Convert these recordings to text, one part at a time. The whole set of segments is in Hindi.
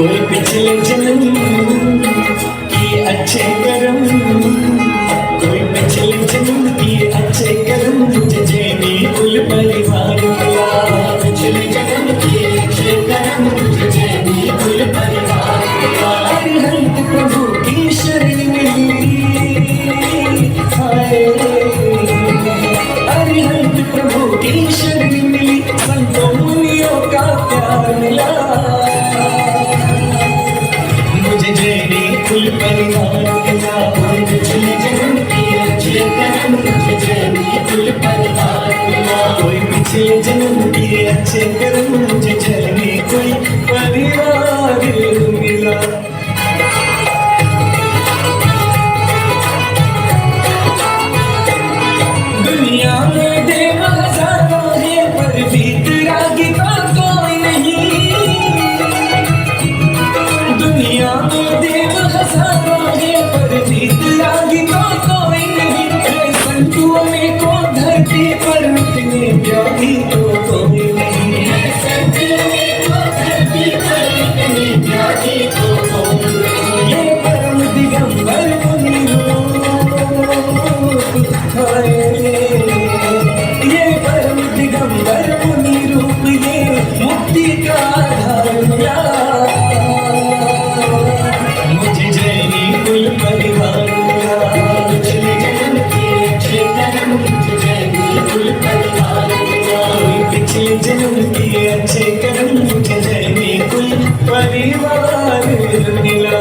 कोई पिछले जन्म की अच्छे कर्म, कोई पिछले जन्म की अच्छे कर्म, मुझे जैनी कुल परिवार मिला। पिछले जन्म की अच्छे कर्म, मुझे जैनी कुल परिवार मिला। अरिहंत प्रभु की शरण मिली, हाय अरिहंत प्रभु की शरण मिली, संतों मुनियों का प्यार मिला। मुझे जैनी कुल परिवार मिला। कोई पिछले जन्म की अच्छे कर्म, मुझे जैनी कुल परिवार मिला। कोई पिछले जन्म की अच्छे कर्म, मुझे जैनी कुल परिवार मिला। दुनिया में देव हजारों है, पर वीतरागी का कोई नहीं। दुनिया में देव हजारों है, पर वीतरागी का कोई नहीं। संतों में को धरती पर मिटने व्याधि तो कोई नहीं। संतों में को धरती पर मिटने व्याधि तो कोई नहीं। ये परम दिगंबर मुनि ये परम दिगंबर मुनि रूप, ये मुक्ति का आधार मिला। मुझे जैनी कुल परिवार मिला। पिछले जन्म के अच्छे कर्म, मुझे जैनी कुल परिवार मिला। पिछले जन्म के अच्छे कर्म, मुझे जैनी कुल परिवार मिला।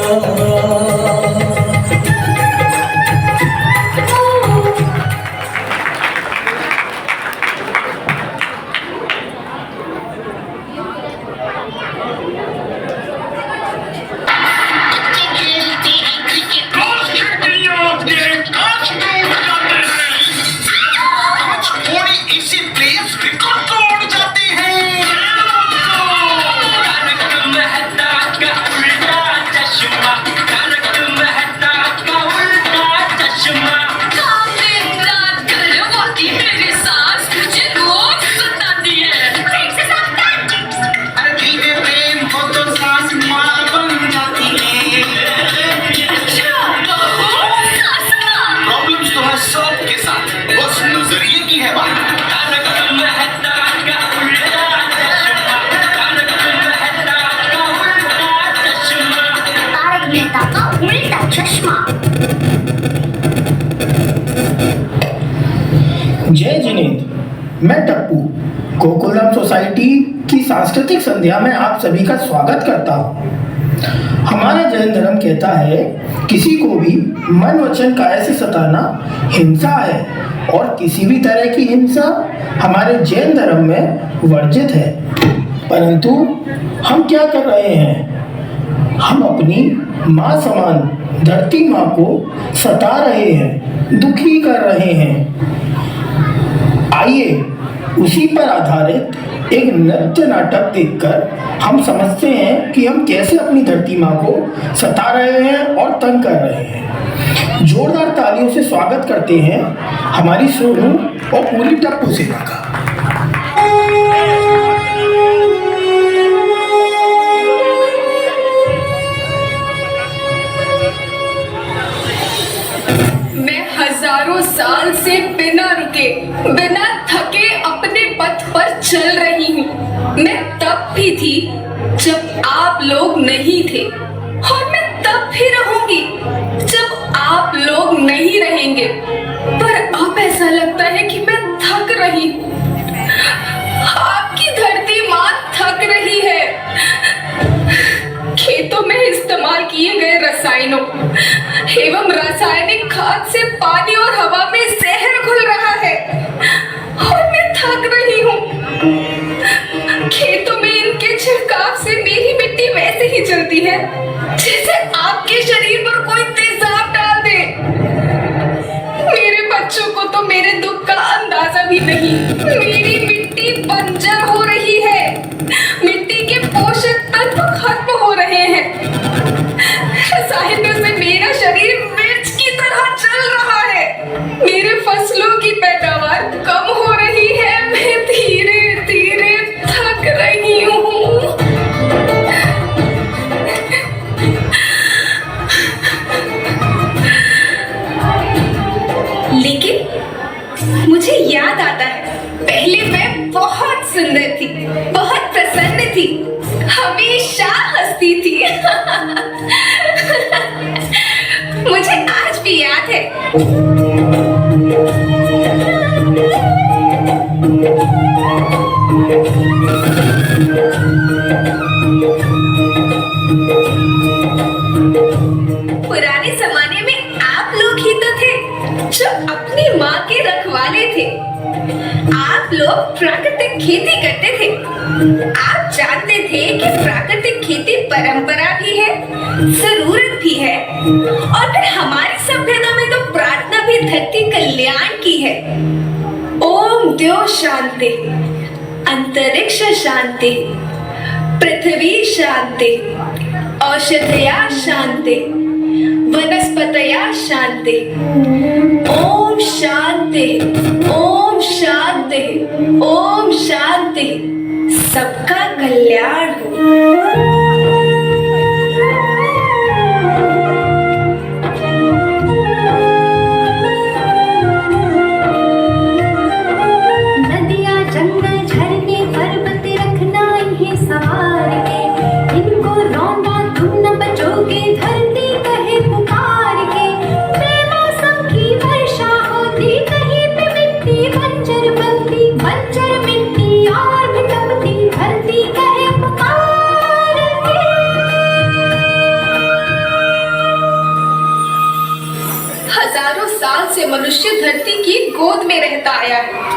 जय जिनेंद्र, मैं टप्पू गोकुलम सोसाइटी की सांस्कृतिक संध्या में आप सभी का स्वागत करता हूँ। हमारा जैन धर्म कहता है किसी को भी मन वचन काया से सताना हिंसा है, और किसी भी तरह की हिंसा हमारे जैन धर्म में वर्जित है। परंतु हम क्या कर रहे हैं? हम अपनी माँ समान धरती माँ को सता रहे हैं, दुखी कर रहे हैं। आइए उसी पर आधारित एक नृत्य नाटक देखकर हम समझते हैं कि हम कैसे अपनी धरती माँ को सता रहे हैं और तंग कर रहे हैं। जोरदार तालियों से स्वागत करते हैं हमारी सोनू और पूरी टप्पू सेना का। हजारों साल से बिना रुके बिना थके अपने पथ पर चल रही हूँ। मैं तब भी थी जब आप लोग नहीं थे, और मैं तब भी रहूंगी जब आप लोग नहीं रहेंगे। पर अब ऐसा लगता है कि मैं थक रही हूँ। आपकी धरती माँ थक रही है। खेतों में इस्तेमाल किए गए रसायनों एवं रासायनिक खाद से पानी और हवा में जहर घुल रहा है, और मैं थक रही हूँ। खेतों में इनके छिड़काव से मेरी मिट्टी वैसे ही जलती है जैसे आपके शरीर पर कोई तेजाब डाल दे। मेरे बच्चों को तो मेरे दुख का अंदाजा भी नहीं। मेरी मिट्टी बंजर हो रही है, मिट्टी के पोषक तत्व खत्म हो रहे हैं। रसायनों से मेरा शरीर मिर्च की तरह जल रहा है। मेरे फसलों की पैदावार कम हो रही है। मैं धीरे धीरे थक रही हूँ। सुंदर थी, बहुत प्रसन्न थी, हमेशा हंसती थी। मुझे आज भी याद है। पुराने जमाने में आप लोग ही तो थे जो अपनी माँ के रखवाले थे। आप लोग प्राकृतिक खेती करते थे। आप जानते थे कि प्राकृतिक खेती परंपरा भी है, जरूरत भी है, और फिर हमारी सभ्यता में तो प्रार्थना भी धरती कल्याण की है। ओम द्यो शांति, अंतरिक्ष शांति, पृथ्वी शांति, औषधया शांति, वनस्पतया शांति। ओम शांति, ओम शांति, ओम शांति। सबका कल्याण हो। नदियाँ जंगल झरने पर्वत रखना इन्हें संवार के, इनको रौंदा तुम न बचोगे धरती कहे पुकार के। बेमौसम की वर्षा होती कहीं पे मिट्टी बंजर बनती, बंजर मिट्टी और भी तपती धरती कहे पुकार के। हजारों साल से मनुष्य धरती की गोद में रहता आया है।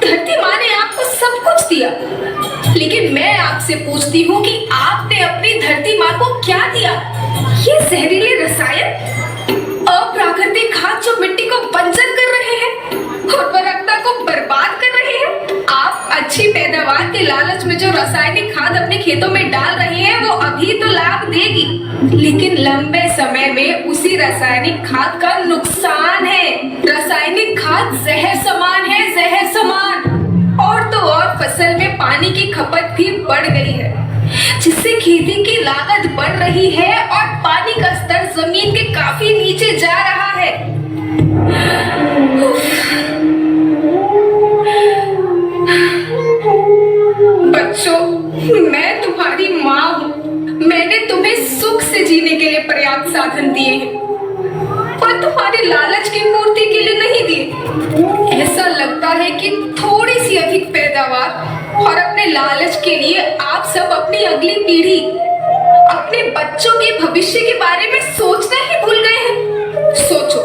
धरती माँ ने आपको सब कुछ दिया, लेकिन मैं आपसे पूछती हूँ कि आपने अपनी धरती माँ को क्या दिया? ये जहरीले रसायन, अप्राकृतिक खाद जो मिट्टी को बंजर कर रहे हैं, उर्वरकता को बर्बाद कर रहे हैं। आप अच्छी पैदावार के लालच में जो रासायनिक खाद अपने खेतों में डाल रहे हैं वो अभी तो लाभ देगी, लेकिन लंबे समय में उसी रासायनिक खाद का नुकसान है। रासायनिक खाद जहर समान है, जहर समान। और तो और फसल में पानी की खपत भी बढ़ गई है, जिससे खेती की लागत बढ़ रही है और पानी का स्तर जमीन के काफी नीचे जा रहा है। बच्चों, मैं तुम्हारी माँ हूँ। मैंने तुम्हें सुख से जीने के लिए पर्याप्त साधन दिए हैं, पर तुम्हारे लालच की पूर्ति के लिए नहीं दिए। ऐसा लगता है कि थोड़ी सी अधिक पैदावार और अपने लालच के लिए आप सब अपनी अगली पीढ़ी, अपने बच्चों के भविष्य के बारे में सोचना ही भूल गए हैं। सोचो,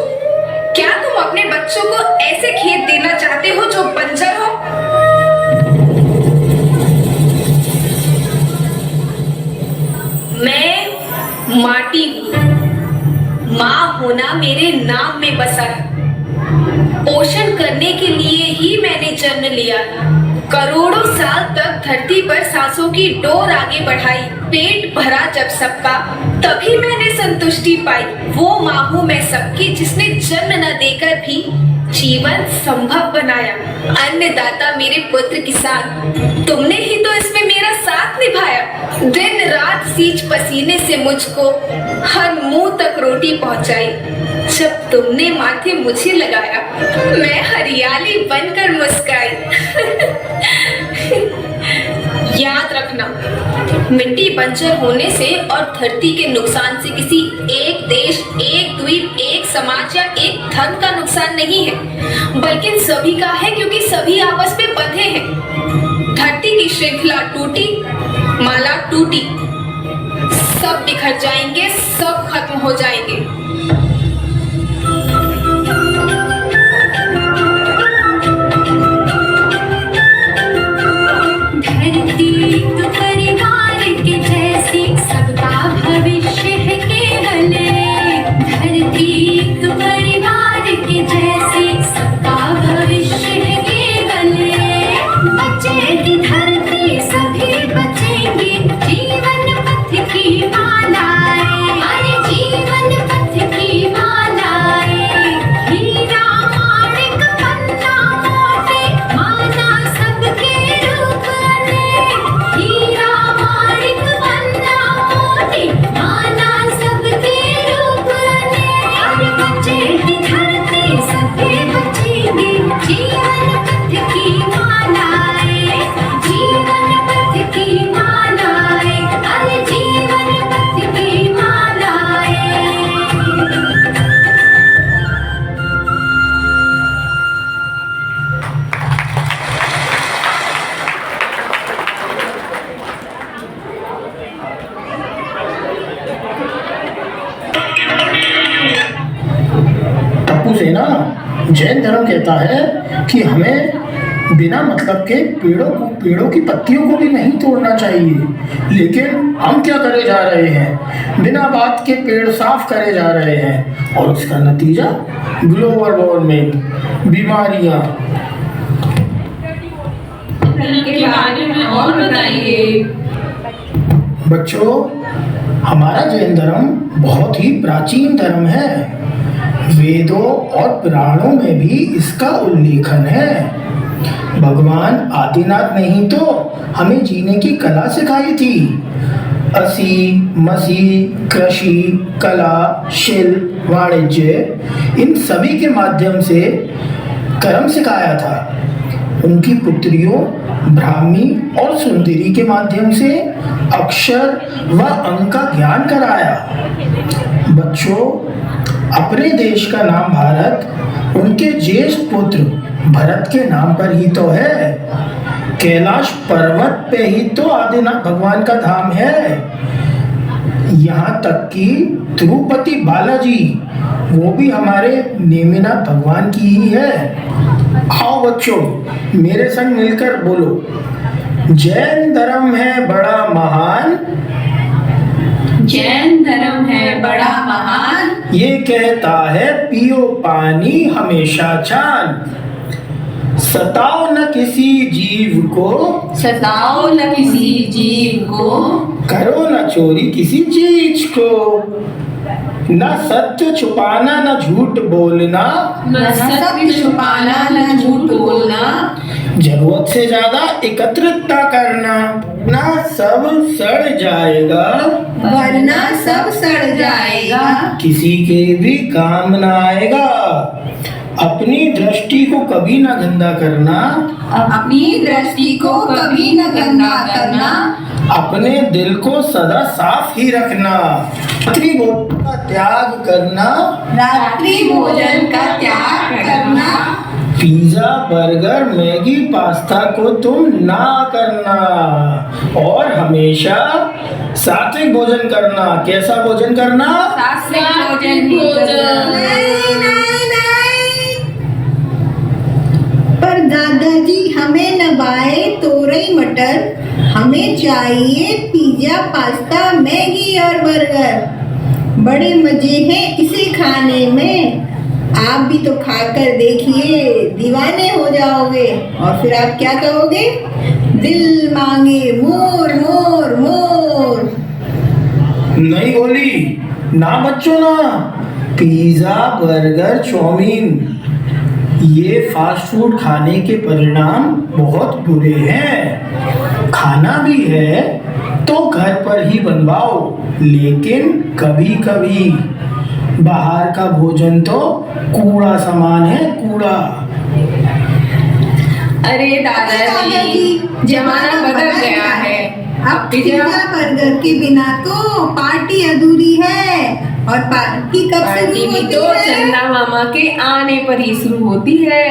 क्या तुम अपने बच्चों को ऐसे खेत देना चाहते हो जो बंजर हो? मैं माटी हूँ। माँ होना मेरे नाम में बसा है। पोषण करने के लिए ही मैंने जन्म लिया। करोड़ों साल तक धरती पर सांसों की डोर आगे बढ़ाई। पेट भरा जब सबका, तभी मैंने संतुष्टि पाई। वो माँ हूँ मैं सबकी, जिसने जन्म न देकर भी जीवन संभव बनाया। अन्नदाता मेरे पुत्र किसान, तुमने ही तो इसमें मेरा साथ निभाया। दिन रात सींच पसीने से मुझको हर मुंह तक रोटी पहुंचाई। जब तुमने माथे मुझे लगाया, मैं हरियाली बनकर मुस्काई। याद रखना, मिट्टी बंजर होने से और धरती के नुकसान से किसी एक देश, एक द्वीप, एक समाज या एक धन का नुकसान नहीं है, बल्कि सभी का है, क्योंकि सभी आपस में बंधे हैं। धरती की श्रृंखला टूटी, माला टूटी, सब बिखर जाएंगे, सब खत्म हो जाएंगे। धरती तो परिवार के जैसी, सबका भविष्य है केवल। धरती तो परिवार के जैसी, सबका भविष्य है केवल। बचेगी धरती, सभी बचेंगे, जीवन पथ की मालाएं, अरे जीवन पथ जैन धर्म कहता है कि हमें बिना मतलब के पेड़ों की पत्तियों को भी नहीं तोड़ना चाहिए, लेकिन हम क्या करे जा रहे हैं, बिना बात के पेड़ साफ करे जा रहे हैं और उसका नतीजा ग्लोबल वार्मिंग, बीमारियां। के बारे में और बताइए। बच्चों, हमारा जैन धर्म बहुत ही प्राचीन धर्म है। वेदों और पुराणों में भी इसका उल्लेखन है। भगवान आदिनाथ ने ही तो हमें जीने की कला सिखाई थी। असी मसी, कृषि, कला, शिल्प, वाणिज्य, इन सभी के माध्यम से कर्म सिखाया था। उनकी पुत्रियों ब्राह्मी और सुंदरी के माध्यम से अक्षर व अंक का ज्ञान कराया। बच्चों, अपने देश का नाम भारत उनके ज्येष्ठ पुत्र भरत के नाम पर ही तो है। कैलाश पर्वत पे ही तो आदिनाथ भगवान का धाम है। यहाँ तक कि तिरुपति बालाजी वो भी हमारे नेमिनाथ भगवान की ही है। आओ बच्चों, मेरे संग मिलकर बोलो, जैन धर्म है बड़ा महान, जैन धर्म है बड़ा महान, ये कहता है पियो पानी हमेशा छान। सताओ न किसी जीव को, सताओ न किसी जीव को, करो न चोरी किसी चीज को, न सत्य छुपाना न झूठ बोलना, न सत्य छुपाना न झूठ बोलना, जरूरत से ज्यादा एकत्रितता करना, ना सब सड़ जाएगा वरना सब सड़ जाएगा, किसी के भी काम न आएगा। अपनी दृष्टि को कभी न गंदा करना, अपनी दृष्टि को कभी न गंदा करना, अपने दिल को सदा साफ ही रखना, रात्रि भोजन का त्याग करना, रात्रि भोजन का त्याग करना, पिज्जा बर्गर मैगी पास्ता को तुम ना करना, और हमेशा सात्विक भोजन करना। कैसा भोजन करना? सात्विक भोजन ही करना। पर दादाजी हमें न बाए तोरई मटर, हमें चाहिए पिज्जा पास्ता मैगी और बर्गर। बड़े मजे हैं इसे खाने में, आप भी तो खाकर देखिए, दीवाने हो जाओगे और फिर आप क्या कहोगे? दिल मांगे मोर मोर मोर। नहीं बोली ना बच्चों ना। पिज्जा बर्गर चाउमीन ये फास्ट फूड खाने के परिणाम बहुत बुरे हैं। खाना भी है तो घर पर ही बनवाओ, लेकिन कभी कभी बाहर का भोजन तो कूड़ा सामान है, कूड़ा। अरे दादाजी, जमाना बदल गया है। अब पिज्जा बर्गर के बिना तो पार्टी अधूरी है, और पार्टी कब पार्टी शुरू भी होती तो है? चंदा मामा के आने पर ही शुरू होती है।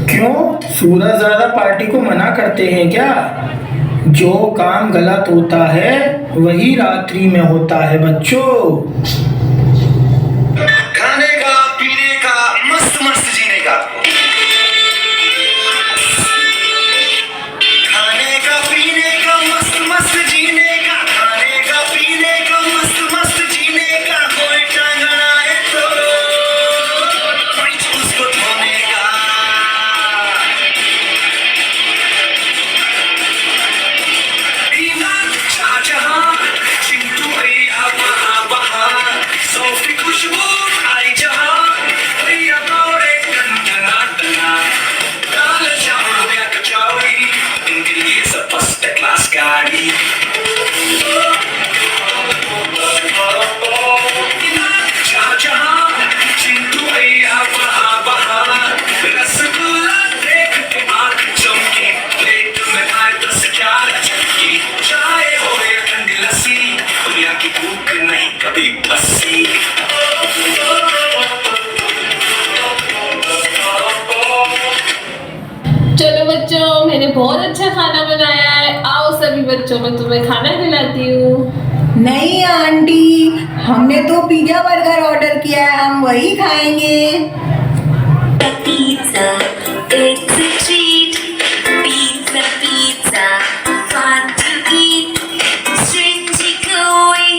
क्यों, सूरज ज्यादा पार्टी को मना करते हैं क्या? जो काम गलत होता है वही रात्रि में होता है बच्चों। खाने का पीने का मस्त मस्त जीने का, खाने का पीने का मस्त मस्त जीने का, खाने का पीने का मस्त मस्त जीने का, कोई टांगना है तो उसको धोने का। ईमान शाहजहां, चिंटू भैया वहाँ वहाँ, सौंफ की खुशबू आई जहाँ, भैया दौड़े टना टना, दाल चावल या कचौड़ी, इनके लिए सब फर्स्ट क्लास गाड़ी। ईमान शाहजहां, चिंटू भैया वहाँ वहाँ, रसगुल्ला देख के आँख चमकी, प्लेट में आए 10 11 चमकी, चाय हो या ठंडी लस्सी, दुनिया की भूख नहीं कभी बसी। चलो बच्चों, मैंने बहुत अच्छा खाना बनाया है। आओ सभी बच्चों, मैं तुम्हें खाना खिलाती हूँ। नहीं आंटी, हमने तो पिज्जा बर्गर ऑर्डर किया है, हम वही खाएंगे। Pizza, it's a treat. Pizza, pizza, fun to eat. Stringy gooey,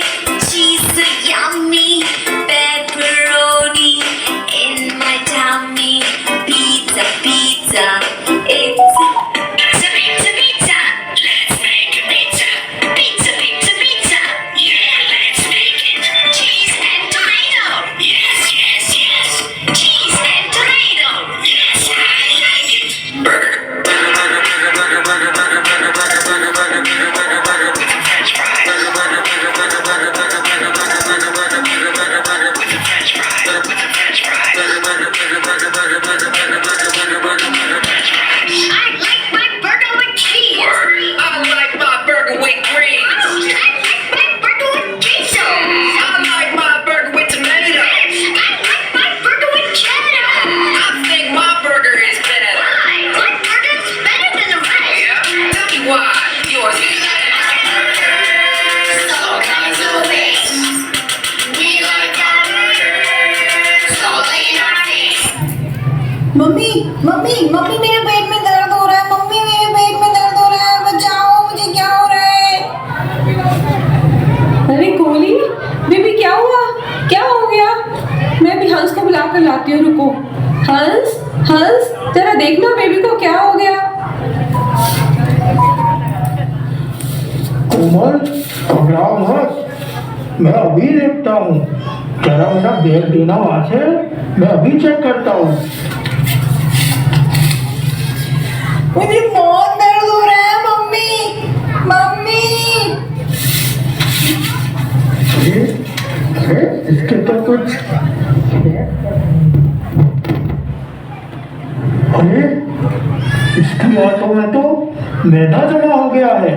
cheese so yummy. Pepperoni in my tummy. Pizza, pizza, it's a pizza, pizza. Let's make a pizza. Pizza, pizza, pizza. Yeah, let's make it. Cheese and tomato. Yes, yes, yes. Cheese and tomato. Yes, I like it. Burger, burger, burger, burger, burger, burger, burger, burger, burger, burger, burger, burger, with some French fries. Burger, burger, burger, burger, burger, burger, burger, burger, burger, burger, burger, burger, with some French fries. Burger, with some French fries. Burger, burger, burger, burger, burger, burger, burger, burger, burger, burger, French fries. I like my burger with cheese. I like my burger with greens. I like my burger with queso. I like my burger with tomato. I like my burger with cheddar. I think my burger is better. Why? My burger is better than the rest. Yeah? Tell me why. Yours is better. So kinds of ways. We like our burgers. So lay in our face. Mummy mummy mummy, मेरे पेट में दर्द हो रहा है। मम्मी, मेरे पेट में दर्द हो रहा है, बचाओ, मुझे क्या हो रहा है? अरे कोहली बेबी, क्या हुआ? क्या हो गया? मैं भी हंस को बुला कर लाती हूँ, रुको। हंस, हंस, जरा देखना बेबी को क्या हो गया। कोमल, घबराओ मत, मैं अभी देखता हूँ। जरा मेरा बैग देना वहाँ से, मैं अभी चेक करता हूँ। मुझे बहुत दर्द हो रहा है मम्मी, मम्मी। अरे अरे, इसके तो कुछ, अरे इसकी आंतों में तो मैदा जमा हो गया है।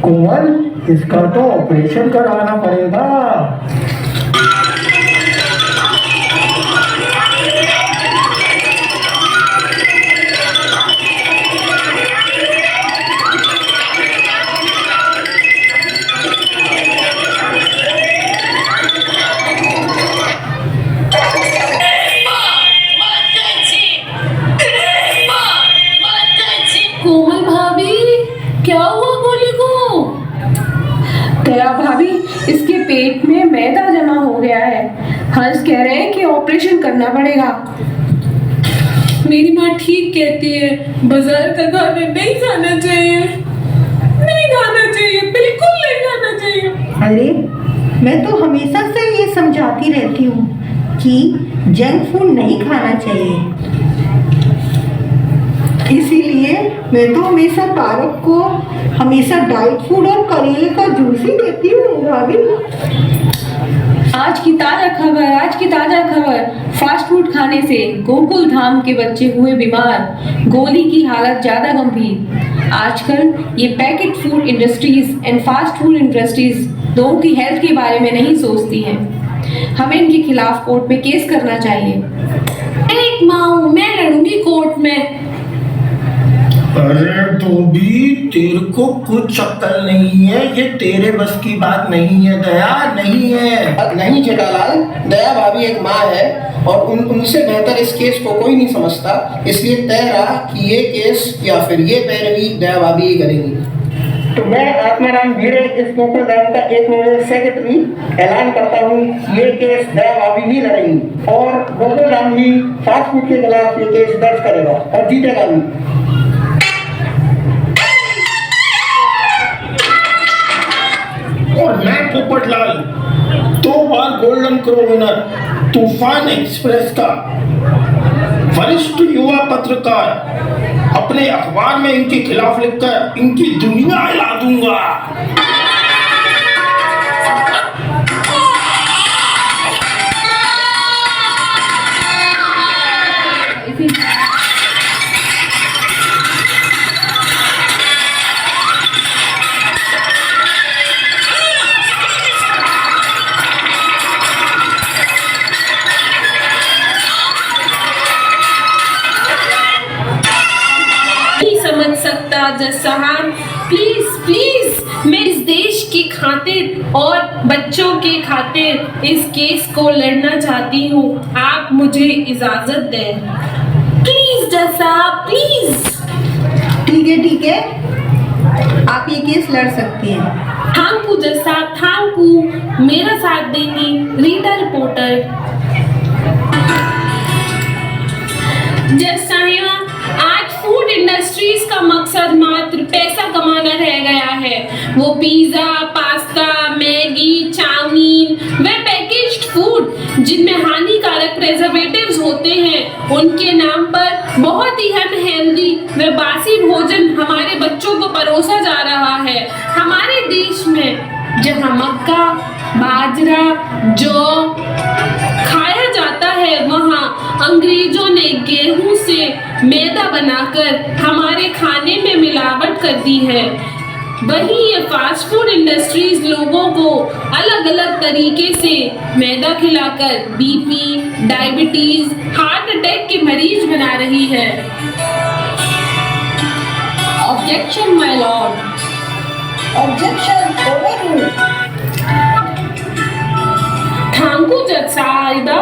कोमल, इसका तो ऑपरेशन कराना पड़ेगा। कोमल भाभी, क्या हुआ गोली को? दया भाभी, इसके पेट में मैदा जमा हो गया है। हंस कह रहे हैं कि ऑपरेशन करना पड़ेगा। मेरी माँ ठीक कहती है, बाजार का खाना नहीं खाना चाहिए, नहीं खाना चाहिए, बिल्कुल नहीं खाना चाहिए। अरे, मैं तो हमेशा से ये समझाती रहती हूँ कि जंक फूड नहीं खाना चाहिए। इसीलिए मैं तो हमेशा तारक को हमेशा डाइट फूड और करेले का जूस ही देती हूँ भाभी। आज की ताजा खबर, फास्ट फूड खाने से गोकुल धाम के बच्चे हुए बीमार, गोली की हालत ज्यादा गंभीर। आजकल ये packet food industries and fast food industries लोगों की हेल्थ के बारे में नहीं सोचती हैं। हमें इनके खिलाफ कोर्ट में केस करना चाहिए। एक माँ हूँ, मैं लड़ूंगी कोर्ट में। अरे धोबी, तेरे को कुछ अक्ल नहीं है, ये तेरे बस की बात नहीं है दया, नहीं है। नहीं जेठालाल, दया भाभी एक माँ है और उनसे बेहतर इस केस को कोई नहीं समझता। इसलिए तय रहा कि ये केस या फिर ये पैरवी दया भाभी ही करेंगी। तो मैं आत्माराम भिड़े, इस गोकुल धाम का एक सेक्रेटरी, ऐलान करता हूँ ये केस दया भाभी ही लड़ेंगी और गोकुल धाम ही फास्ट फूड के खिलाफ ये केस दर्ज करेगा और जीतेगा भी। और मैं पोपटलाल, 2 बार गोल्डन क्रो विनर, तूफान एक्सप्रेस का वरिष्ठ युवा पत्रकार, अपने अखबार में इनके खिलाफ लिखकर इनकी दुनिया हिला दूंगा। समझ सकता जज साहब, प्लीज प्लीज मैं इस देश की खातिर और बच्चों के खातिर इस केस को लड़ना चाहती हूँ। आप मुझे इजाजत दें प्लीज जज साहब, प्लीज। ठीक है, आप ये केस लड़ सकती हैं। थैंक यू जज साहब, थैंक यू। मेरा साथ देंगी रीटा रिपोर्टर। जज साहिबा, आज फूड इंडस्ट्रीज का मकसद मात्र पैसा कमाना रह गया है। वो पिज्जा, पास्ता, मैगी, चाउमीन व पैकेज्ड फूड जिनमें हानिकारक प्रिजर्वेटिव्स होते हैं, उनके नाम पर बहुत ही अनहेल्दी व बासी भोजन हमारे बच्चों को परोसा जा रहा है। हमारे देश में जहां मक्का, बाजरा, जौ खाया जाता है, वहां अंग्रेजों ने गेहूं से मैदा बनाकर हमारे खाने में मिलावट कर दी है। वहीं ये फास्ट फूड इंडस्ट्रीज लोगों को अलग अलग तरीके से मैदा खिलाकर बीपी, डायबिटीज, हार्ट अटैक के मरीज बना रही है। Objection my Lord. Objection overruled. Thank you जज साहिबा।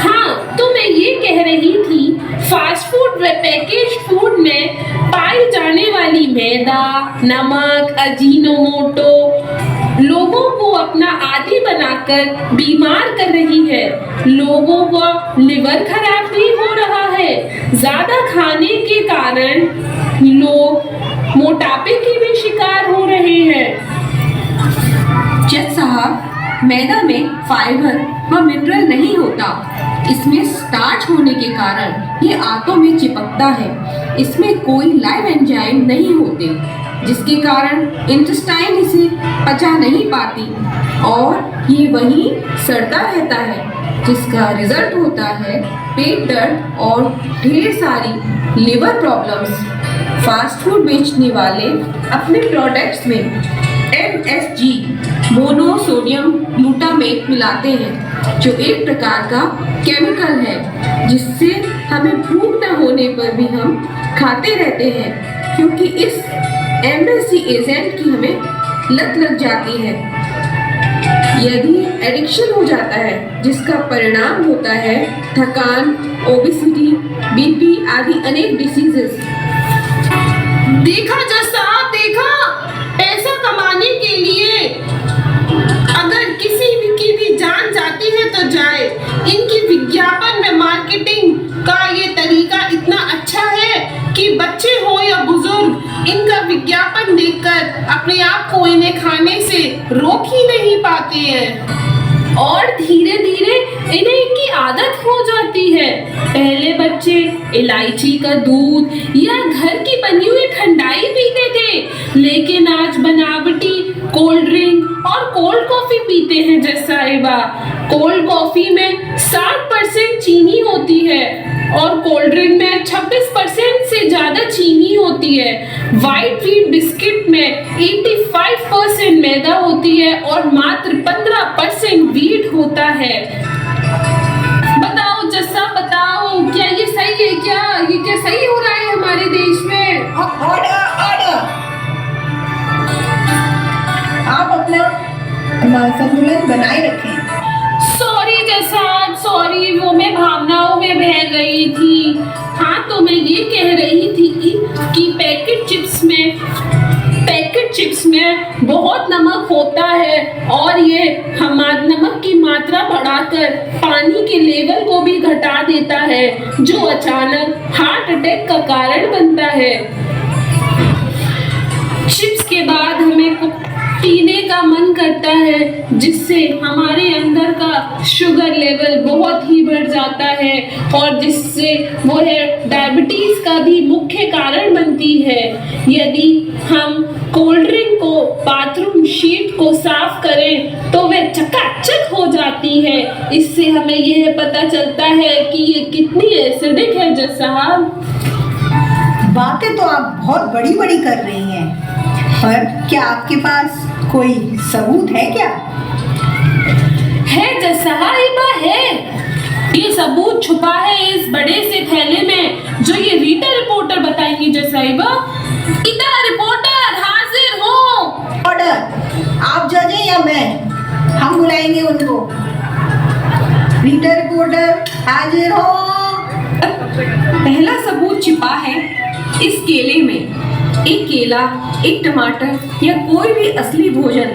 हाँ, तो मैं ये कह रही थी, फास्ट फूड व पैकेज्ड फूड में पाई जाने वाली मैदा, नमक, अजीनोमोटो लोगों को अपना आदी बनाकर बीमार कर रही है। लोगों का लिवर खराब भी हो रहा है। ज्यादा खाने के कारण लोग मोटापे के भी शिकार हो रहे हैं। जज साहब, मैदा में फाइबर व मिनरल नहीं होता। इसमें स्टार्च होने के कारण ये आंतों में चिपकता है। इसमें कोई लाइव एंजाइम नहीं होते, जिसके कारण इंटेस्टाइन इसे पचा नहीं पाती और ये वहीं सड़ता रहता है, जिसका रिजल्ट होता है पेट दर्द और ढेर सारी लिवर प्रॉब्लम्स। फास्ट फूड बेचने वाले अपने प्रोडक्ट्स में MSG मोनोसोडियम ग्लूटामेट मिलाते हैं, जो एक प्रकार का केमिकल है, जिससे हमें भूख न होने पर भी हम खाते रहते हैं, क्योंकि इस MSG एजेंट की हमें लत लग जाती है। यदि एडिक्शन हो जाता है, जिसका परिणाम होता है थकान, ओबेसिटी, बीपी आदि अनेक डिसीजेस। देखा जज साहब, देखा, पैसा कमाने के लिए अगर किसी की भी जान जाती है तो जाए। इनकी विज्ञापन में मार्केटिंग का ये तरीका इतना अच्छा है कि बच्चे हो या बुजुर्ग इनका विज्ञापन देखकर अपने आप को इन्हें खाने से रोक ही नहीं पाते हैं और धीरे धीरे इन्हें इनकी आदत हो जाती है। पहले बच्चे इलायची का दूध या घर की बनी हुई ठंडाई पीते थे, लेकिन आज बनावटी कोल्ड ड्रिंक और कोल्ड कॉफी पीते हैं जज साहिबा। कोल्ड कॉफी में 60% चीनी होती है और कोल्ड ड्रिंक में 26% से ज्यादा चीनी होती है। व्हाइट व्हीट बिस्किट में 85% मैदा होती है और मात्र 15% व्हीट होता है। बताओ जस्सा, बताओ, क्या ये सही है? क्या सही हो रहा है हमारे देश में? ऑर्डर। आप अपना संतुलन बनाए रखें। सॉरी जैसा, सॉरी, वो मैं भावनाओं में बह गई थी। हाँ, तो मैं ये कह रही थी कि पैकेट चिप्स में बहुत नमक होता है और ये हमारे नमक की मात्रा बढ़ाकर पानी के लेवल को भी घटा देता है, जो अचानक हार्ट अटैक का कारण बनता है। चिप्स के बाद हमें पीने का मन करता है, जिससे हमारे अंदर का शुगर लेवल बहुत ही बढ़ जाता है और जिससे वो है डायबिटीज का भी मुख्य कारण बनती है। यदि हम कोल्ड ड्रिंक को, बाथरूम शीट को साफ करें तो वह चकाचक हो जाती है। इससे हमें यह पता चलता है कि ये कितनी एसिडिक है जज साहब। बातें तो आप बहुत बड़ी बड़ी कर रही हैं, पर क्या आपके पास कोई सबूत है क्या? है जज साहिबा, है। ये सबूत छुपा है इस बड़े से थैले में, जो ये रीटा रिपोर्टर बताएंगी जज साहिबा। रीटा रिपोर्टर हाजिर हो। ऑर्डर। आप जज हैं या मैं? हम बुलाएंगे उनको। रीडर रिपोर्टर हाजिर हो। पहला सबूत छिपा है इस केले में। एक केला, एक टमाटर या कोई भी असली भोजन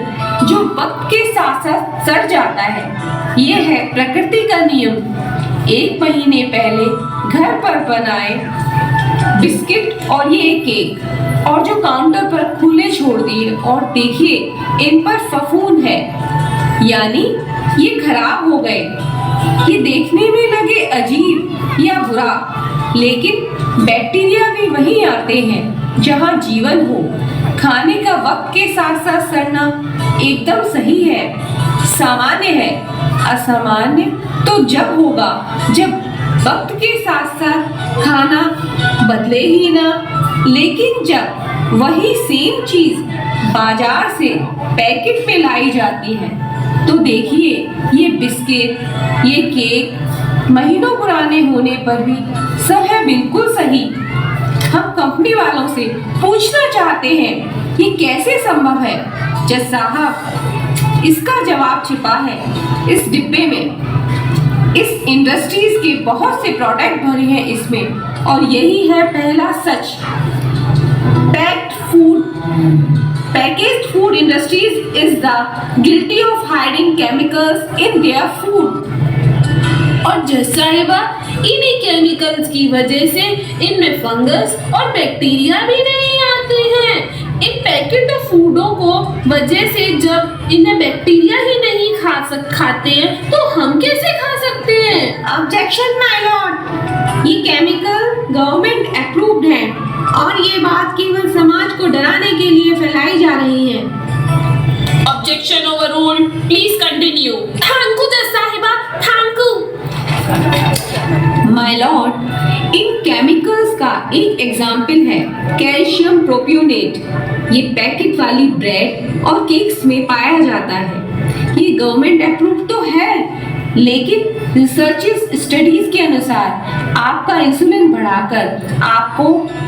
जो वक्त के साथ साथ सड़ जाता है, ये है प्रकृति का नियम। 1 महीने पहले घर पर बनाए बिस्किट और ये केक और जो काउंटर पर खुले छोड़ दिए, और देखिए इन पर फफूंद है, यानी ये खराब हो गए। ये देखने में लगे अजीब या बुरा, लेकिन बैक्टीरिया भी वहीं आते हैं जहां जीवन हो। खाने का वक्त के साथ साथ सड़ना एकदम सही है, सामान्य है। असामान्य तो जब होगा जब वक्त के साथ साथ खाना बदले ही ना। लेकिन जब वही सेम चीज बाजार से पैकेट में लाई जाती है, तो देखिए ये बिस्किट, ये केक महीनों पुराने होने पर भी सब है बिल्कुल सही। हम कंपनी वालों से पूछना चाहते हैं ये कैसे संभव है। जज साहब, इसका जवाब छिपा है इस डिब्बे में। इस इंडस्ट्रीज के बहुत से प्रोडक्ट भरे हैं इसमें, और यही है पहला सच। Packaged food industries is the guilty of hiding chemicals in their food. और जज साहिबा, इन्हीं केमिकल्स की वजह से इनमें फंगस और बैक्टीरिया भी नहीं आते हैं। इन पैकेट फूडों को वजह से जब इन्हें बैक्टीरिया ही नहीं खाते हैं, तो हम कैसे खा सकते हैं? ऑब्जेक्शन माय लॉर्ड, ये केमिकल गवर्नमेंट अप्रूव्ड हैं और ये बात केवल समाज को डराने के लिए फैलाई जा रही है। Objection overruled, please continue. Thank you जज साहिबा, thank you. My Lord, in chemicals का एक एग्जाम्पल है कैल्शियम प्रोपियोनेट। ये पैकेट वाली ब्रेड और केक्स में पाया जाता है। ये गवर्नमेंट अप्रूव तो है, लेकिन रिसर्च स्टडीज के अनुसार आपका इंसुलिन बढ़ाकर आपको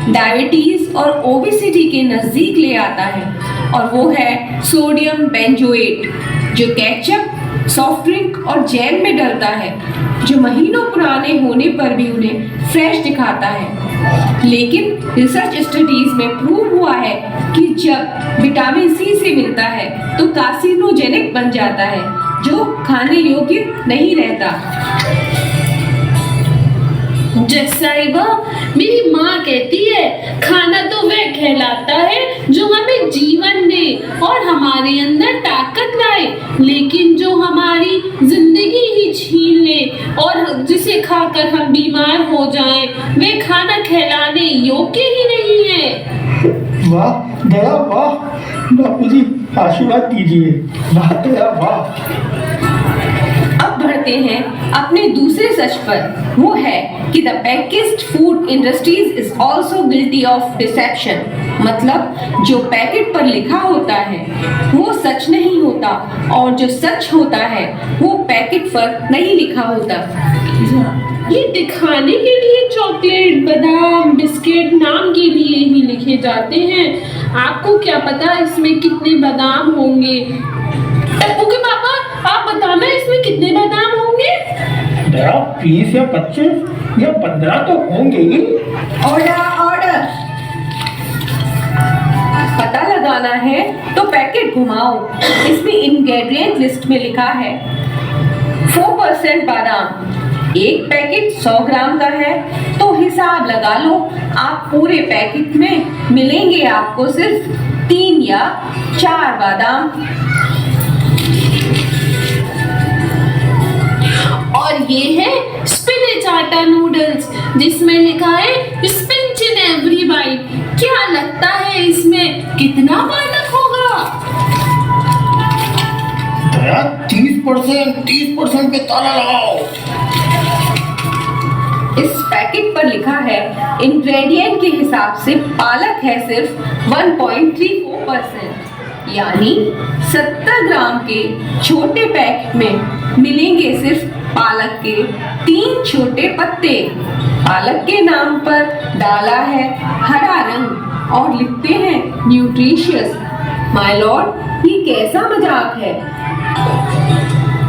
डायबिटीज और ओबेसिटी के नजदीक ले आता है, और वो है सोडियम बेंजोएट, जो केचप, सॉफ्ट ड्रिंक और जैम में डलता है, जो महीनों पुराने होने पर भी उन्हें फ्रेश दिखाता है। लेकिन रिसर्च स्टडीज में प्रूव हुआ है कि जब विटामिन सी से मिलता है तो कार्सिनोजेनिक बन जाता है, जो खाने योग्य नहीं रहता। जज साहिबा, मेरी माँ कहती है खाना तो वह कहलाता है जो हमें जीवन दे और हमारे अंदर ताकत लाए, लेकिन जो हमारी जिंदगी ही छीन ले और जिसे खाकर हम बीमार हो जाएं, वे खाना कहलाने योग्य ही नहीं है। वाह दया वाह, बापूजी आशीर्वाद दीजिए। वाह दया वाह। अब बढ़ते हैं अपने दूसरे सच पर। वो है कि the packaged food industries is also guilty of deception. मतलब जो पैकेट पर लिखा होता है वो सच नहीं होता, और जो सच होता है वो पैकेट पर नहीं लिखा होता। ये दिखाने के लिए चॉकलेट, बादाम, बिस्किट नाम के लिए ही लिखे जाते हैं। आपको क्या पता इसमें कितने बादाम होंगे? टप्पू के पापा, आप बताना इसमें कितने बादाम होंगे? 20 या 25 या 15 तो होंगे ही। ऑर्डर। पता लगाना है तो पैकेट घुमाओ। इसमें इंग्रेडिएंट लिस्ट में लिखा है 4% बादाम। एक पैकेट 100 ग्राम का है, तो हिसाब लगा लो आप पूरे पैकेट में मिलेंगे आपको सिर्फ 3 या 4 बादाम। और ये है स्पिनच आटा नूडल्स, जिसमें लिखा है स्पिनच इन एवरी बाइट। क्या लगता है इसमें कितना पालक होगा? दया 30% पे ताला लगाओ। इस पैकेट पर लिखा है इंग्रेडिएंट के हिसाब से पालक है सिर्फ 1.34%, यानी 70 ग्राम के छोटे पैकेट में मिलेंगे सिर्फ पालक के 3 छोटे पत्ते। पालक के नाम पर डाला है हरा रंग और लिखते हैं न्यूट्रिशियस। माय लॉर्ड, ये कैसा मजाक है?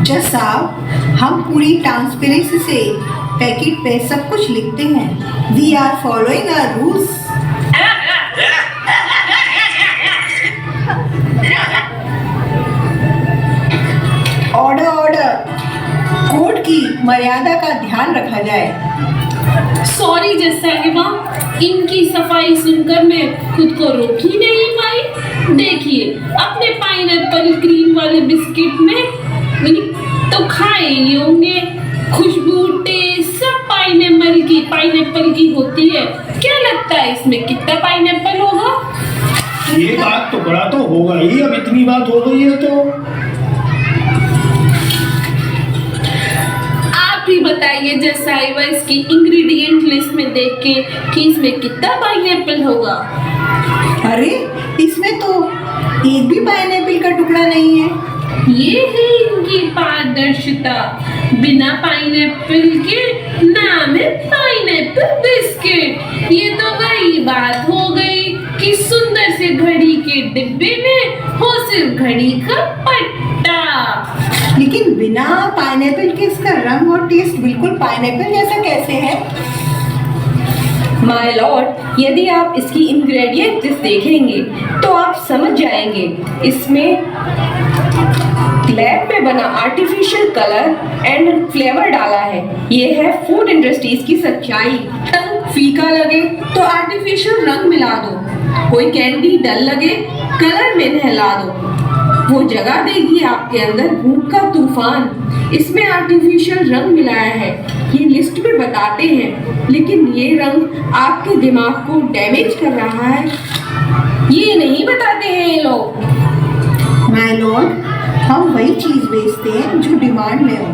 जज साहब, हम पूरी ट्रांसपेरेंसी से पैकेट पे सब कुछ लिखते हैं। We are following our rules. Order order, court की मर्यादा का ध्यान रखा जाए। सॉरी जज साहिबा, इनकी सफाई सुनकर मैं खुद को रोक ही नहीं पाई। देखिए, अपने पाइनएप्पल क्रीम वाले बिस्किट में तो खाए ही होंगे। खुशबू टेस्ट सब पाइनएप्पल की होती है। क्या लगता है इसमें कितना पाइनएप्पल होगा? ये बात तो बड़ा तो होगा ही, अब इतनी बात हो गई है तो। आप ही बताइए जज साहिबा, इसकी इंग्रेडिएंट लिस्ट में देख के कि इसमें कितना पाइनएप्पल होगा। अरे, इसमें तो एक भी पाइनएप्पल का टुकड़ा नहीं है। ये है इनकी पारदर्शिता। बिना पाइनएप्पल के नाम है पाइनएप्पल बिस्किट। ये तो वही बात हो गई कि सुंदर से घड़ी के डिब्बे में हो सिर्फ घड़ी का पट्टा। लेकिन बिना पाइनएप्पल के इसका रंग और टेस्ट बिल्कुल पाइनएप्पल जैसा कैसे है? माय लॉर्ड, यदि आप इसकी इंग्रेडिएंट लिस्ट देखेंगे तो आप समझ जाएंगे। इसमें लैब में बना आर्टिफिशियल कलर एंड फ्लेवर डाला है। ये है फूड इंडस्ट्रीज की सच्चाई। रंग फीका लगे तो आर्टिफिशियल रंग मिला दो, कोई कैंडी डल लगे कलर में नहला दो, वो जगह देगी आपके अंदर भूख का तूफान। इसमें आर्टिफिशियल रंग मिलाया है, ये लिस्ट में बताते हैं, लेकिन ये रंग आपके दिमाग को डैमेज कर रहा है, ये नहीं बताते हैं ये लोग। माय लॉर्ड, हम वही चीज बेचते हैं जो डिमांड में हो।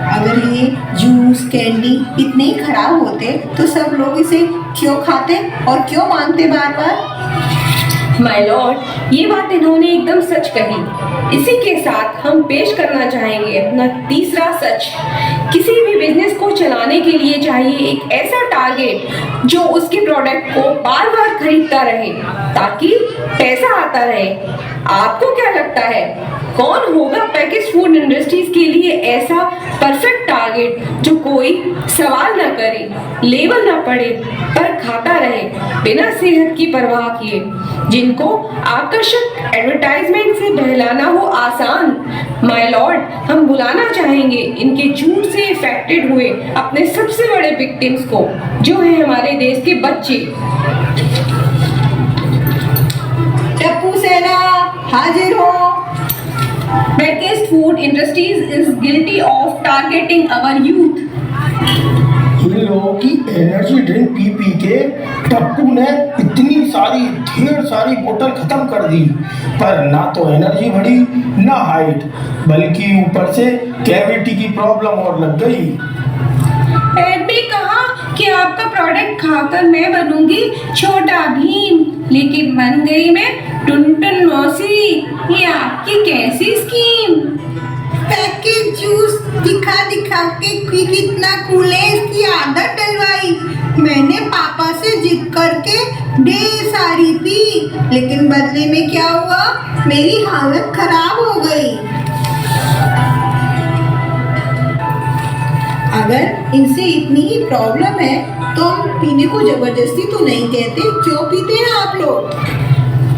अगर ये जूस कैंडी इतने ही खराब होते तो सब लोग इसे क्यों खाते और क्यों मांगते बार बार? माय लॉर्ड, ये बात इन्होंने एकदम सच कही। इसी के साथ हम पेश करना चाहेंगे अपना तीसरा सच। किसी भी बिजनेस को चलाने के लिए चाहिए एक ऐसा टारगेट जो उसके प्रोडक्ट को बार बार खरीदता रहे ताकि पैसा आता रहे। आपको क्या लगता है कौन होगा पैकेज फूड इंडस्ट्रीज के लिए ऐसा परफेक्ट टारगेट जो कोई सवाल न करे, लेबल न पड़े, पर खाता रहे बिना सेहत की परवाह किए, जिनको आकर्षक एडवर्टाइजमेंट से बहलाना हो आसान? माय लॉर्ड, हम बुलाना चाहेंगे इनके झूठ से इफेक्टेड हुए अपने सबसे बड़े विक्टिम्स को, जो है हमारे देश के बच्चे। टप्पू सेना हाजिर हो। Packaged food industries is guilty of targeting our youth. इन लोगों की एनर्जी ड्रिंक पी पी के टप्पू ने इतनी सारी ढेर सारी बोतल खत्म कर दी, पर ना तो एनर्जी बढ़ी ना हाइट, बल्कि ऊपर से कैविटी की प्रॉब्लम और लग गई। एड भी कहा कि आपका प्रोडक्ट खाकर मैं बनूंगी छोटा भीम, लेकिन बन गई मैं टुनटुन मौसी। ये आपकी कैसी स्कीम? पैकेट जूस दिखा दिखा के कितना कूल है इसकी आदत डलवाई। मैंने पापा से जिद करके ढेर सारी पी, लेकिन बदले में क्या हुआ, मेरी हालत खराब हो गई। अगर इनसे इतनी ही प्रॉब्लम है तो हम पीने को जबरदस्ती तो नहीं कहते, क्यों पीते हैं आप लोग?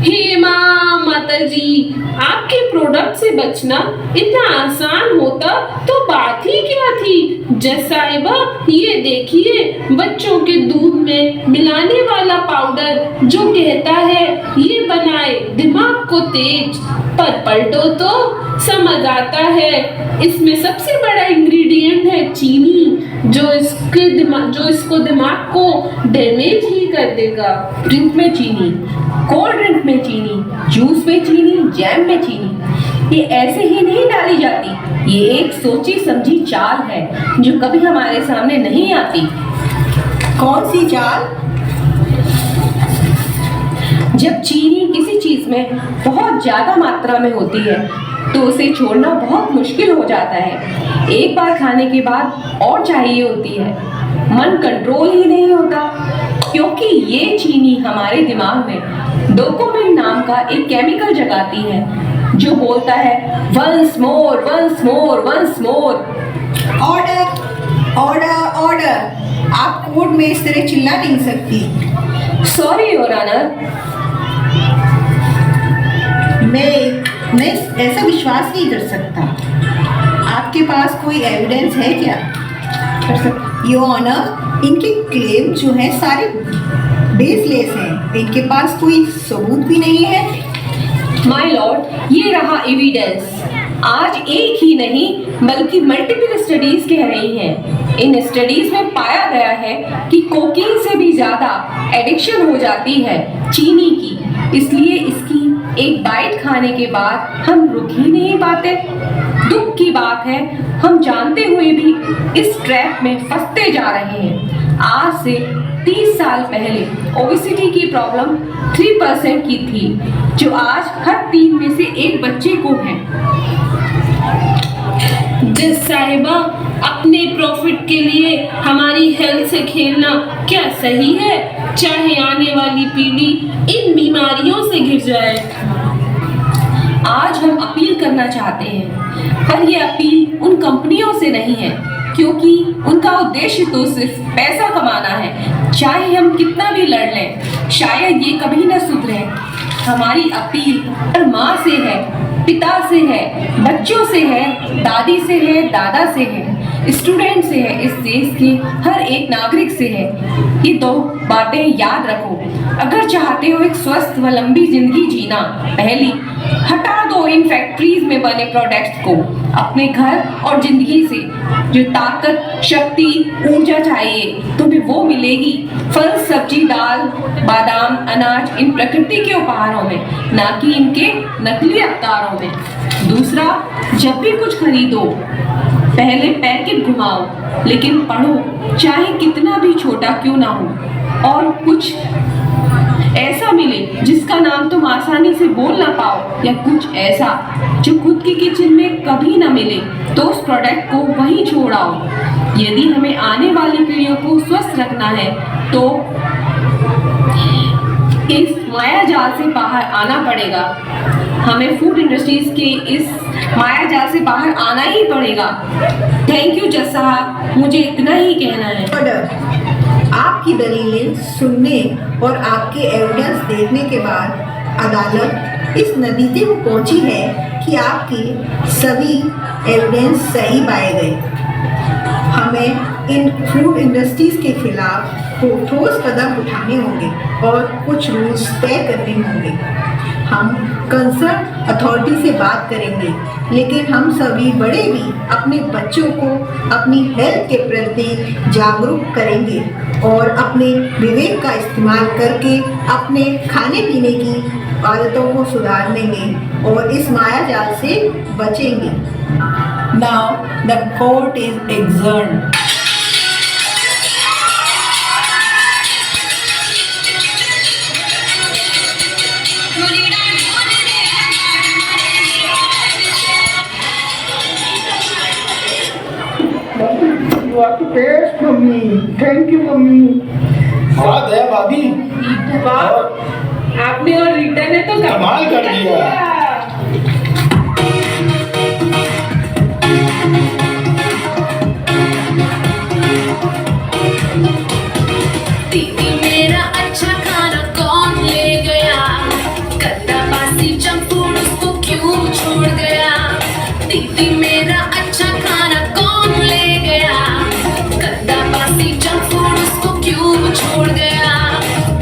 हे माता जी, आपके प्रोडक्ट से बचना इतना आसान होता तो बात ही क्या थी। जज साहिबा, ये देखिए बच्चों के दूध में मिलाने वाला पाउडर जो कहता है ये बनाए दिमाग को तेज, पर पलटो तो समझ आता है इसमें सबसे बड़ा इंग्रेडिएंट है चीनी, जो इसको दिमाग को डैमेज ही कर देगा। ड्रिंक में चीनी, कोल्ड ड्रिंक में चीनी, जूस में चीनी, जैम में चीनी, ये ऐसे ही नहीं डाली जाती। ये एक सोची समझी चाल है जो कभी हमारे सामने नहीं आती। कौन सी चाल? जब चीनी किसी चीज में बहुत ज्यादा मात्रा में होती है तो उसे छोड़ना बहुत मुश्किल हो जाता है। एक बार खाने के बाद और चाहिए होती है, मन कंट्रोल ही नहीं होता, क्योंकि ये चीनी हमारे दिमाग में डोपामिन नाम का एक केमिकल जगाती है जो बोलता है once more once more once more. Order order order, आप कोर्ट में इस तरह चिल्ला नहीं सकती। Sorry your honour. मैं ऐसा विश्वास नहीं कर सकता। आपके पास कोई एविडेंस है क्या? योर ऑनर, इनके क्लेम जो है सारे बेसलेस हैं। इनके पास कोई सबूत भी नहीं है। माय लॉर्ड, ये रहा एविडेंस। आज एक ही नहीं बल्कि मल्टीपल स्टडीज कह रही हैं। इन स्टडीज में पाया गया है कि कोकीन से भी ज्यादा एडिक्शन हो जाती है चीनी की, इसलिए इसकी एक बाइट खाने के बाद हम रुक ही नहीं पाते। दुख की बात है, हम जानते हुए भी इस ट्रैप में फंसते जा रहे हैं। आज से 30 साल पहले ओबेसिटी की प्रॉब्लम 3% की थी, जो आज हर 3 में से 1 बच्चे को है। जज साहिबा, अपने प्रॉफिट के लिए हमारी हेल्थ से खेलना क्या सही है? चाहे आने वाली पीढ़ी इन बीमारियों से घिर जाए। आज हम अपील करना चाहते हैं, पर ये अपील उन कंपनियों से नहीं है, क्योंकि उनका उद्देश्य तो सिर्फ पैसा कमाना है। चाहे हम कितना भी लड़ लें, शायद ये कभी न सुधरे। हमारी अपील हर माँ से है, पिता से है, बच्चों से है, दादी से है, दादा से है, स्टूडेंट से है, इस देश के हर एक नागरिक से है। ये 2 बातें याद रखो। अगर चाहते हो एक स्वस्थ व लंबी जिंदगी जीना, पहली हटा दो इन फैक्ट्रीज में बने प्रोडक्ट्स को अपने घर और जिंदगी से। जो ताकत, शक्ति, ऊर्जा चाहिए तुम्हें वो मिलेगी फल, सब्जी, दाल, बादाम, अनाज इन प्रकृति के उपहारों में, ना कि इनके नकली अवतारों में। दूसरा, जब भी कुछ खरीदो पहले पैकेट घुमाओ, लेकिन पढ़ो, चाहे कितना भी छोटा क्यों ना हो, और कुछ ऐसा मिले जिसका नाम तुम आसानी से बोल ना पाओ, या कुछ ऐसा जो खुद की किचन में कभी ना मिले, तो उस प्रोडक्ट को वहीं छोड़ाओ। यदि हमें आने वाली पीढ़ियों को स्वस्थ रखना है तो इस माया जाल से बाहर आना पड़ेगा। हमें फूड इंडस्ट्रीज के इस माया जाल से बाहर आना ही पड़ेगा। थैंक यू जज साहब, मुझे इतना ही कहना है। ऑर्डर। आपकी दलीलें सुनने और आपके एविडेंस देखने के बाद अदालत इस नतीजे को पहुंची है कि आपके सभी एविडेंस सही पाए गए। हमें इन फूड इंडस्ट्रीज के खिलाफ ठोस कदम उठाने होंगे और कुछ रूल्स तय करने होंगे। हम कंसर्न अथॉरिटी से बात करेंगे, लेकिन हम सभी बड़े भी अपने बच्चों को अपनी हेल्थ के प्रति जागरूक करेंगे और अपने विवेक का इस्तेमाल करके अपने खाने पीने की आदतों को सुधार लेंगे और इस माया जाल से बचेंगे। Now the court is adjourned. You have to taste, mummy. Thank you, mummy. हाँ दया भाभी, आपने और रीटा ने तो कमाल कर दिया। दीदी मेरा अच्छा खाना कौन ले गया? गंदा बासी जंक फूड उसको क्यों छोड़ गया? दीदी मेरा अच्छा खाना कौन ले गया? गंदा बासी जंक फूड उसको क्यों छोड़ गया?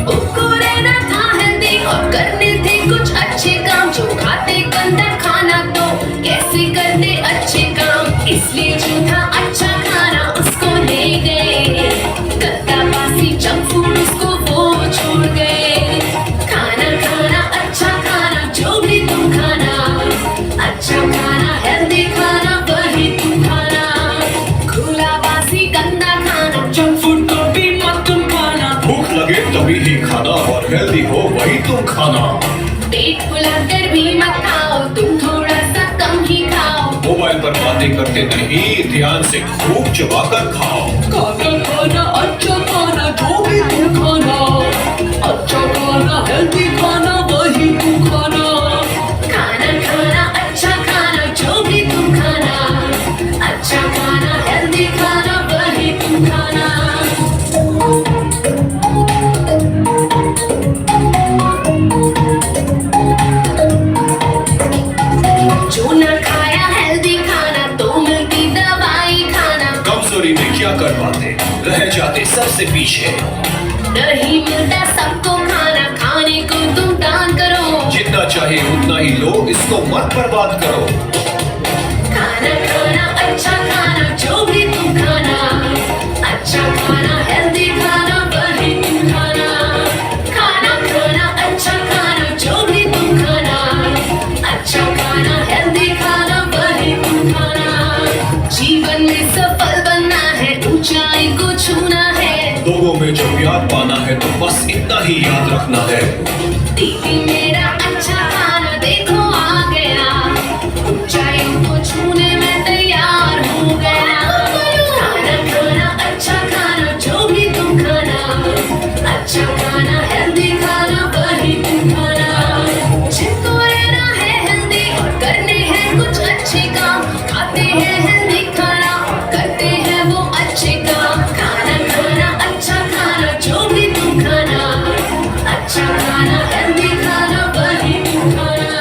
उसको रहना था हेल्दी और करने थे कुछ अच्छे काम। जो खाते गंदा खाना तो कैसे करते अच्छे काम? इसलिए जो था अच्छा खाना उसको ले गए, गंदा बासी जंक फूड उसको वो छोड़ गए। खाना खाना अच्छा खाना जो भी तुम खाना, अच्छा खाना हेल्दी खाना वही तुम खाना। खुला बासी गंदा खाना जंक फूड कभी मत तुम खाना। भूख लगे तभी ही खाना और हेल्दी हो वही तुम खाना। पेट फुलाकर भी मत खाओ, तुम थोड़ा सा कम ही खाओ। मोबाइल पर बातें करते नहीं, ध्यान से खूब चबाकर खाओ। खाना खाना अच्छा खाना जो भी तुम खाना, अच्छा खाना हेल्दी खाना से पीछे। नहीं मिलता सबको खाना, खाने को तुम दान करो। जितना चाहे उतना ही लो, इसको मत बर्बाद करो। खाना खाना अच्छा खाना, जो भी तुम खाना, अच्छा खाना हेल्दी खाना, वही तुम खाना। खाना खाना अच्छा खाना, जो भी तुम खाना, अच्छा खाना हेल्दी खाना, वही तुम खाना। जीवन में सफल बनना है, ऊंचाई को छूना है। लोगों में जो प्यार पाना है तो बस इतना ही याद रखना है। टीवी मेरा अच्छा खाना देखो आ गया, ऊंचाइयों को छूने में तैयार हो गया। खाना खाना अच्छा खाना, जो भी तुम खाना, अच्छा खाना हेल्दी खाना, वही तुम खाना। जिनको रहना है हेल्दी और करने हैं कुछ अच्छे काम, खाते हैं हेल्दी खाना, करते हैं वो अच्छे काम। खाना खाना अच्छा खाना, जो भी तुम खाना, अच्छा खाना हेल्दी खाना, वही तुम खाना।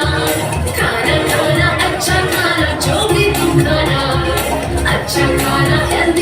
खाना खाना अच्छा खाना, जो भी तुम खाना, अच्छा खाना हेल्दी